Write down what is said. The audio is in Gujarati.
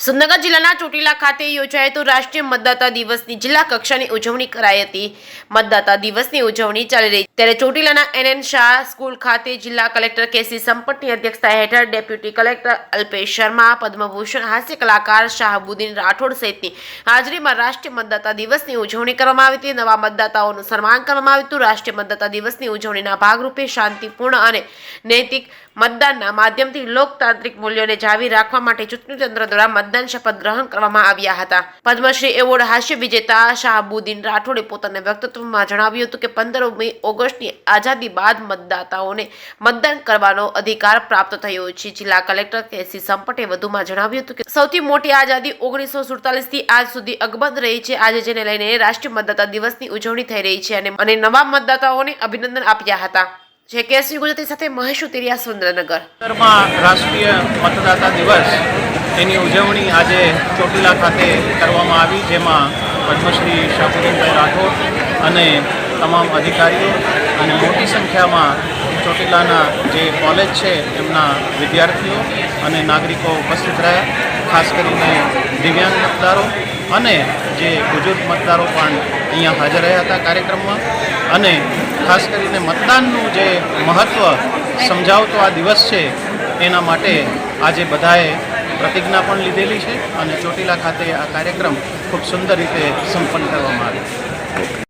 સુરનગર જિલ્લાના ચોટીલા ખાતે યોજાયેલ રાષ્ટ્રીય મતદાતા દિવસની જિલ્લા કક્ષાની ઉજવણી કરાઈ હતી। મતદાતા દિવસની ઉજવણી ચાલી રહી ત્યારે ચોટીલાના NN શાહ સ્કૂલ ખાતે જિલ્લા કલેક્ટર કેસી સંપતની અધ્યક્ષતા હેઠળ ડેપ્યુટી કલેક્ટર અલ્પેશ શર્મા, પદ્મભૂષણ હાસ્ય કલાકાર શાહબુદ્દીન રાઠોડ સહિતની હાજરીમાં રાષ્ટ્રીય મતદાતા દિવસની ઉજવણી કરવામાં આવી હતી। નવા મતદાતાઓનું સન્માન કરવામાં આવ્યું હતું। રાષ્ટ્રીય મતદાતા દિવસની ઉજવણીના ભાગરૂપે શાંતિપૂર્ણ અને નૈતિક મતદાનના માધ્યમથી લોકતાંત્રિક મૂલ્યોને જાળવી રાખવા માટે ચૂંટણી તંત્ર દ્વારા મતદાન શપથ ગ્રહણ કરવામાં આવ્યા હતા। પદ્મશ્રી એવોર્ડ હાસ્ય વિજેતા શાહબુદ્દીન રાઠોડે પોતાના વ્યક્તિત્વમાં જણાવ્યું હતું કે 15મી ઓગસ્ટની આઝાદી બાદ મતદાતાઓને મતદાન કરવાનો અધિકાર પ્રાપ્ત થયો છે। જિલ્લા કલેક્ટર કેસી સંપતે વધુમાં જણાવ્યું હતું કે સૌથી મોટી આઝાદી 1947 થી આજ સુધી અકબંધ રહી છે। આજે જેને લઈને રાષ્ટ્રીય મતદાતા દિવસની ઉજવણી થઈ રહી છે અને નવા મતદાતાઓને અભિનંદન આપ્યા હતા। જે કેસરી ગુજરાતી સાથે મહેશ ઉતરિયા, સુરેન્દ્રનગર। રાષ્ટ્રીય મતદાતા દિવસ એની ઉજવણી આજે ચોટીલા ખાતે કરવામાં આવી, જેમાં પદ્મશ્રી શાહબુદ્દીનભાઈ રાઠોડ અને તમામ અધિકારીઓ અને મોટી સંખ્યામાં ચોટીલાના જે કોલેજ છે એમના વિદ્યાર્થીઓ અને નાગરિકો ઉપસ્થિત રહ્યા। ખાસ કરીને દિવ્યાંગ મતદારો અને જે બુજુર્ગ મતદારો પણ અહીંયા હાજર રહ્યા હતા કાર્યક્રમમાં। અને ખાસ કરીને મતદાનનું જે મહત્ત્વ સમજાવતો આ દિવસ છે એના માટે આજે બધાએ પ્રતિજ્ઞા પણ લીધેલી છે અને ચોટીલા ખાતે આ કાર્યક્રમ ખૂબ સુંદર રીતે સંપન્ન કરવામાં આવ્યો।